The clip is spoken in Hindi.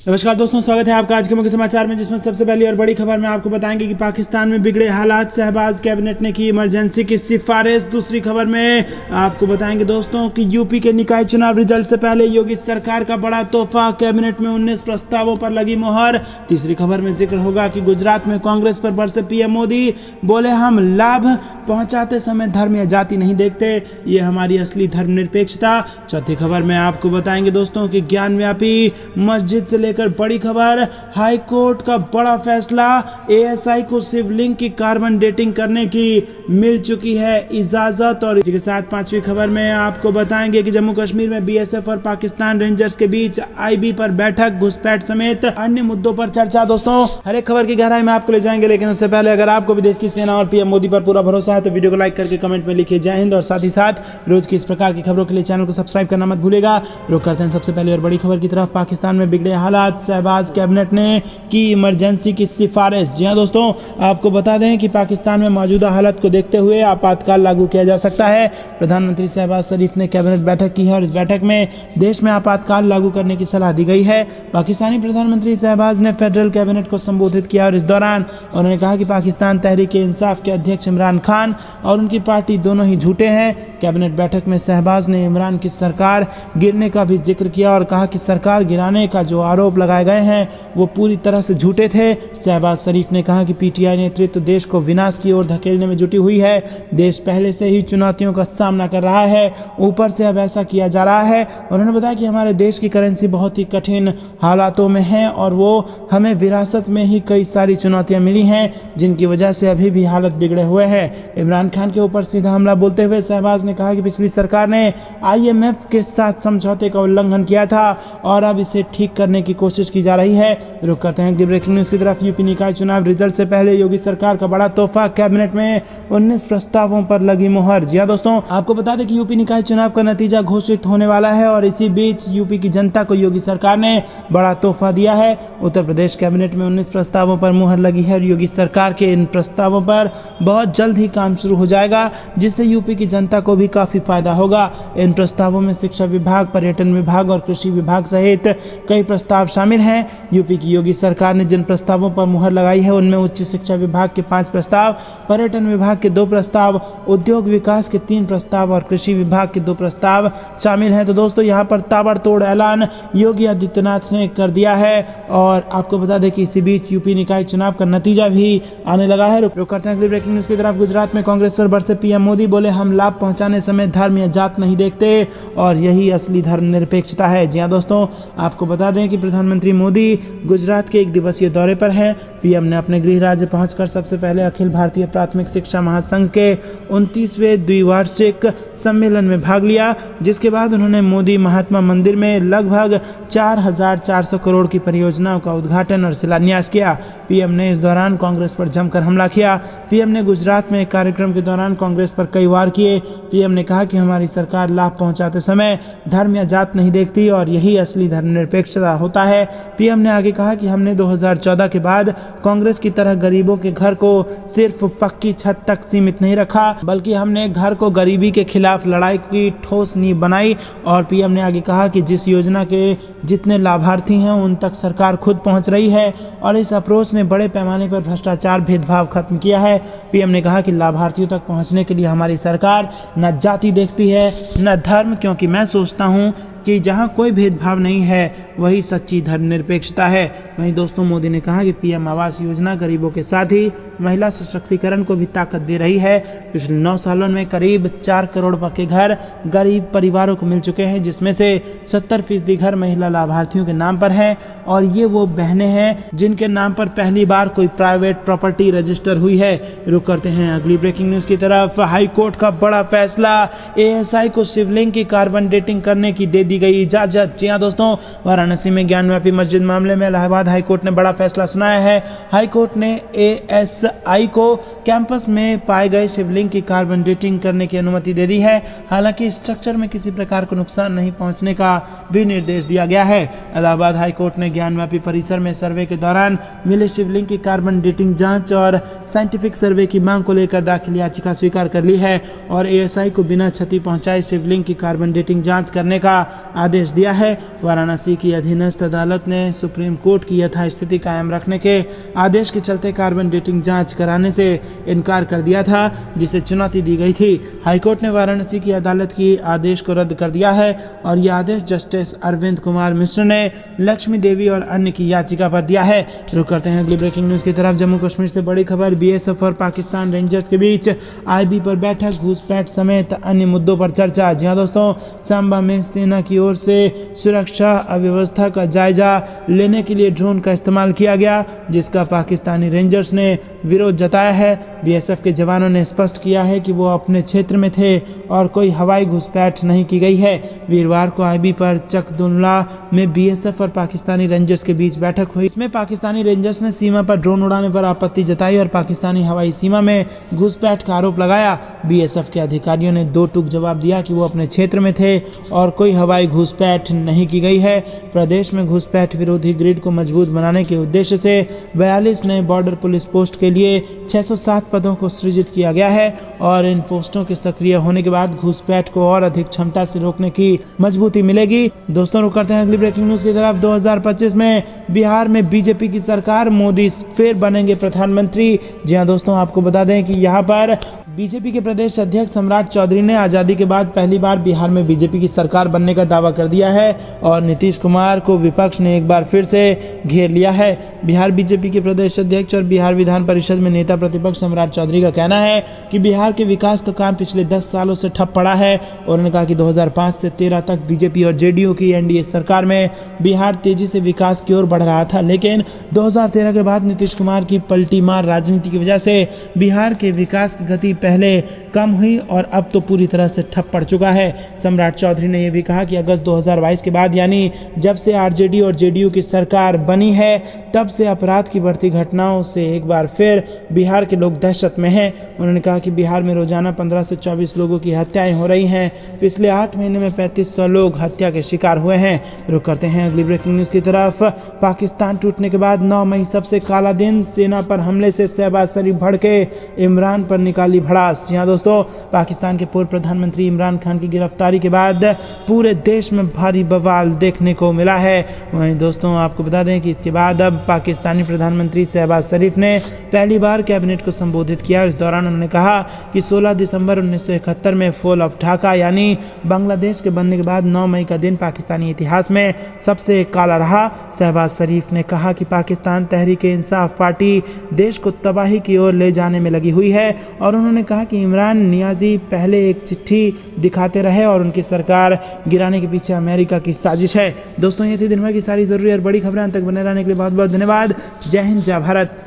नमस्कार दोस्तों, स्वागत है आपका आज के मुख्य समाचार में, जिसमें सबसे पहली और बड़ी खबर में आपको बताएंगे कि पाकिस्तान में बिगड़े हालात, शहबाज कैबिनेट ने की इमरजेंसी की सिफारिश। दूसरी खबर में आपको बताएंगे दोस्तों कि यूपी के निकाय चुनाव रिजल्ट से पहले योगी सरकार का बड़ा तोहफा, कैबिनेट में 19 प्रस्तावों पर लगी मुहर। तीसरी खबर में जिक्र होगा कि गुजरात में कांग्रेस पर बरसे पीएम मोदी, बोले हम लाभ पहुंचाते समय धर्म या जाति नहीं देखते, ये हमारी असली धर्मनिरपेक्षता। चौथी खबर में आपको बताएंगे दोस्तों कि ज्ञानव्यापी मस्जिद से लेकर बड़ी खबर, हाई कोर्ट का बड़ा फैसला, एएसआई को शिवलिंग की कार्बन डेटिंग करने की मिल चुकी है इजाजत। और इसी के साथ पांचवी खबर में आपको बताएंगे कि जम्मू कश्मीर में बीएसएफ और पाकिस्तान रेंजर्स के बीच आईबी पर बैठक, घुसपैठ समेत अन्य मुद्दों पर चर्चा। दोस्तों, हर एक खबर की गहराई में आपको ले जाएंगे, लेकिन उससे पहले अगर आपको भी देश की सेना और पीएम मोदी पर पूरा भरोसा है तो वीडियो को लाइक करके कमेंट में लिखिए जय हिंद, और साथ ही साथ रोज की इस प्रकार की खबरों के लिए चैनल को सब्सक्राइब करना मत भूलेगा। रुक करते हैं सबसे पहले और बड़ी खबर की तरफ। पाकिस्तान में बिगड़े हालात, शहबाज कैबिनेट ने की इमरजेंसी की सिफारिश। जी हां दोस्तों, आपको बता दें कि पाकिस्तान में मौजूदा हालत को देखते हुए आपातकाल लागू किया जा सकता है। प्रधानमंत्री शहबाज शरीफ ने कैबिनेट बैठक की है और इस बैठक में देश में आपातकाल लागू करने की सलाह दी गई है। पाकिस्तानी प्रधानमंत्री शहबाज ने फेडरल कैबिनेट को संबोधित किया और इस दौरान उन्होंने कहा कि पाकिस्तान तहरीक इंसाफ के अध्यक्ष इमरान खान और उनकी पार्टी दोनों ही झूठे हैं। कैबिनेट बैठक में शहबाज ने इमरान की सरकार गिरने का भी जिक्र किया और कहा कि सरकार गिराने का जो आरोप लगाए गए हैं वो पूरी तरह से झूठे थे। शहबाज शरीफ ने कहा कि पीटीआई नेतृत्व देश को विनाश की ओर धकेलने में जुटी हुई है। देश पहले से ही चुनौतियों का सामना कर रहा है, ऊपर से अब ऐसा किया जा रहा है। उन्होंने बताया कि हमारे देश की करेंसी बहुत ही कठिन हालातों में है और वो हमें विरासत में ही कई सारी चुनौतियां मिली हैं, जिनकी वजह से अभी भी हालत बिगड़े हुए हैं। इमरान खान के ऊपर सीधा हमला बोलते हुए शहबाज ने कहा कि पिछली सरकार ने आईएमएफ के साथ समझौते का उल्लंघन किया था और अब इसे ठीक करने की कोशिश की जा रही है। रुक करते हैं ब्रेकिंग न्यूज की तरफ। यूपी निकाय चुनाव रिजल्ट से पहले योगी सरकार का बड़ा तोहफा, कैबिनेट में 19 प्रस्तावों पर लगी मुहर। जी हां दोस्तों, आपको बता दें कि यूपी निकाय चुनाव का नतीजा घोषित होने वाला है और इसी बीच यूपी की जनता को योगी सरकार ने बड़ा तोहफा दिया है। उत्तर प्रदेश कैबिनेट में 19 प्रस्तावों पर मुहर लगी है और योगी सरकार के इन प्रस्तावों पर बहुत जल्द ही काम शुरू हो जाएगा, जिससे यूपी की जनता को भी काफी फायदा होगा। इन प्रस्तावों में शिक्षा विभाग, पर्यटन विभाग और कृषि विभाग सहित कई प्रस्ताव शामिल हैं। यूपी की योगी सरकार ने जिन प्रस्तावों पर मुहर लगाई है उनमें उच्च शिक्षा विभाग के 5 प्रस्ताव, पर्यटन विभाग के 2 प्रस्ताव, उद्योग विकास के 3 प्रस्ताव और कृषि विभाग के 2 प्रस्ताव शामिल हैं। तो दोस्तों, यहाँ पर ताबड़तोड़ ऐलान योगी आदित्यनाथ ने कर दिया है और आपको बता दें कि इसी बीच यूपी निकाय चुनाव का नतीजा भी आने लगा है। रुक करते हैं अगली ब्रेकिंग न्यूज की तरफ। गुजरात में कांग्रेस पर बरसे पीएम मोदी, बोले हम लाभ पहुंचाने समय धर्म या जात नहीं देखते और यही असली धर्मनिरपेक्षता है। जी हाँ दोस्तों, आपको बता दें कि प्रधानमंत्री मोदी गुजरात के 1 दिवसीय दौरे पर हैं। पीएम ने अपने गृह राज्य पहुंचकर सबसे पहले अखिल भारतीय प्राथमिक शिक्षा महासंघ के 29वें द्विवार्षिक सम्मेलन में भाग लिया, जिसके बाद उन्होंने मोदी महात्मा मंदिर में लगभग 4400 करोड़ की परियोजनाओं का उद्घाटन और शिलान्यास किया। पीएम ने इस दौरान कांग्रेस पर जमकर हमला किया। पीएम ने गुजरात में एक कार्यक्रम के दौरान कांग्रेस पर कई वार किए। पीएम ने कहा कि हमारी सरकार लाभ पहुंचाते समय धर्म या जात नहीं देखती और यही असली धर्मनिरपेक्षता होता है। पीएम ने आगे कहा कि हमने 2014 के बाद कांग्रेस की तरह गरीबों के घर को सिर्फ पक्की छत तक सीमित नहीं रखा, बल्कि हमने घर को गरीबी के खिलाफ लड़ाई की ठोस नींव बनाई। और पीएम ने आगे कहा कि जिस योजना के जितने लाभार्थी हैं उन तक सरकार खुद पहुंच रही है और इस अप्रोच ने बड़े पैमाने पर भ्रष्टाचार, भेदभाव खत्म किया है। पीएम ने कहा कि लाभार्थियों तक पहुंचने के लिए हमारी सरकार न जाति देखती है न धर्म, क्योंकि मैं सोचता हूं कि जहां कोई भेदभाव नहीं है वही सच्ची धर्मनिरपेक्षता है। वहीं दोस्तों, मोदी ने कहा कि पीएम आवास योजना गरीबों के साथ ही महिला सशक्तिकरण को भी ताकत दे रही है। पिछले 9 सालों में करीब 4 करोड़ पक्के घर गरीब परिवारों को मिल चुके हैं, जिसमें से 70% घर महिला लाभार्थियों के नाम पर हैं और ये वो बहनें हैं जिनके नाम पर पहली बार कोई प्राइवेट प्रॉपर्टी रजिस्टर हुई है। रुक करते हैं अगली ब्रेकिंग न्यूज की तरफ। हाई कोर्ट का बड़ा फैसला, एएसआई को शिवलिंग की कार्बन डेटिंग करने की दी गई इजाजत। जी हां दोस्तों, वाराणसी में ज्ञानव्यापी मस्जिद मामले में इलाहाबाद हाईकोर्ट ने बड़ा फैसला सुनाया है। हाईकोर्ट ने एएसआई को कैंपस में पाए गए शिवलिंग की कार्बन डेटिंग करने की अनुमति दे दी है। हालांकि स्ट्रक्चर में किसी प्रकार को नुकसान नहीं पहुंचने का भी निर्देश दिया गया है। इलाहाबाद हाईकोर्ट ने ज्ञानव्यापी परिसर में सर्वे के दौरान मिले शिवलिंग की कार्बन डेटिंग जांच और साइंटिफिक सर्वे की मांग को लेकर दाखिल याचिका स्वीकार कर ली है और एएसआई को बिना क्षति पहुंचाए शिवलिंग की कार्बन डेटिंग जांच करने का आदेश दिया है। वाराणसी की अधीनस्थ अदालत ने सुप्रीम कोर्ट की यथास्थिति कायम रखने के आदेश के चलते कार्बन डेटिंग जांच कराने से इनकार कर दिया था, जिसे चुनौती दी गई थी। हाईकोर्ट ने वाराणसी की अदालत की आदेश को रद्द कर दिया है और यह आदेश जस्टिस अरविंद कुमार मिश्र ने लक्ष्मी देवी और अन्य की याचिका पर दिया है। रुक करते हैं अगली ब्रेकिंग न्यूज की तरफ। जम्मू कश्मीर से बड़ी खबर, बीएसएफ और पाकिस्तान रेंजर्स के बीच आईबी पर बैठक, घूसपैठ समेत अन्य मुद्दों पर चर्चा। जी हां दोस्तों, सांबा में सेना की ओर से सुरक्षा अव्यवस्था का जायजा लेने के लिए ड्रोन का इस्तेमाल किया गया, जिसका पाकिस्तानी रेंजर्स ने विरोध जताया है। बीएसएफ के जवानों ने स्पष्ट किया है कि वो अपने क्षेत्र में थे और कोई हवाई घुसपैठ नहीं की गई है। वीरवार को आईबी पर चकदुल्ला में बीएसएफ और पाकिस्तानी रेंजर्स के बीच बैठक हुई। इसमें पाकिस्तानी रेंजर्स ने सीमा पर ड्रोन उड़ाने पर आपत्ति जताई और पाकिस्तानी हवाई सीमा में घुसपैठ का आरोप लगाया। बीएसएफ के अधिकारियों ने दो टूक जवाब दिया कि वो अपने क्षेत्र में थे और कोई हवाई घुसपैठ नहीं की गई है। प्रदेश में घुसपैठ विरोधी ग्रिड को मजबूत बनाने के उद्देश्य से 42 नए बॉर्डर पुलिस पोस्ट के लिए 607 पदों को सृजित किया गया है और इन पोस्टों के सक्रिय होने के बाद घुसपैठ को और अधिक क्षमता से रोकने की मजबूती मिलेगी। दोस्तों, रुक करते हैं अगली ब्रेकिंग न्यूज की तरफ। 2025 में बिहार में बीजेपी की सरकार, मोदी फिर बनेंगे प्रधानमंत्री। जी हां दोस्तों, आपको बता दें कि यहाँ पर बीजेपी के प्रदेश अध्यक्ष सम्राट चौधरी ने आज़ादी के बाद पहली बार बिहार में बीजेपी की सरकार बनने का दावा कर दिया है और नीतीश कुमार को विपक्ष ने एक बार फिर से घेर लिया है। बिहार बीजेपी के प्रदेश अध्यक्ष और बिहार विधान परिषद में नेता प्रतिपक्ष सम्राट चौधरी का कहना है कि बिहार के विकास का काम पिछले 10 सालों से ठप पड़ा है। उन्होंने कहा कि 2005 से 13 तक बीजेपी और जेडीयू की एनडीए सरकार में बिहार तेजी से विकास की ओर बढ़ रहा था, लेकिन 2013 के बाद नीतीश कुमार की पलटी मार राजनीति की वजह से बिहार के विकास की गति पहले कम हुई और अब तो पूरी तरह से ठप पड़ चुका है। सम्राट चौधरी ने यह भी कहा कि अगस्त 2022 के बाद, यानी जब से आरजेडी और जेडीयू की सरकार बनी है, तब से अपराध की बढ़ती घटनाओं से एक बार फिर बिहार के लोग दहशत में हैं। उन्होंने कहा कि बिहार में रोजाना 15 से 24 लोगों की हत्याएं हो रही हैं। पिछले 8 महीने में 3500 लोग हत्या के शिकार हुए हैं। रुक करते हैं अगली ब्रेकिंग न्यूज की तरफ। पाकिस्तान टूटने के बाद 9 मई सबसे काला दिन, सेना पर हमले से शहबाज शरीफ भड़के, इमरान पर निकाली भड़ास। जी हाँ दोस्तों, पाकिस्तान के पूर्व प्रधानमंत्री इमरान खान की गिरफ्तारी के बाद पूरे देश में भारी बवाल देखने को मिला है। वहीं दोस्तों, आपको बता दें कि इसके बाद अब पाकिस्तानी प्रधानमंत्री शहबाज शरीफ ने पहली बार कैबिनेट को संबोधित किया। इस दौरान उन्होंने कहा कि 16 दिसंबर 1971 में फॉल ऑफ ढाका यानी बांग्लादेश के बनने के बाद 9 मई का दिन पाकिस्तानी इतिहास में सबसे काला रहा। शहबाज शरीफ ने कहा कि पाकिस्तान तहरीक-ए-इंसाफ पार्टी देश को तबाही की ओर ले जाने में लगी हुई है और उन्होंने कहा कि इमरान नियाजी पहले एक चिट्ठी दिखाते रहे और उनकी सरकार गिराने के पीछे अमेरिका की साजिश है। दोस्तों, ये थी दिन भर की सारी जरूरी और बड़ी खबरें। अंत तक बने रहने के लिए बहुत बहुत धन्यवाद। जय हिंद, जय भारत।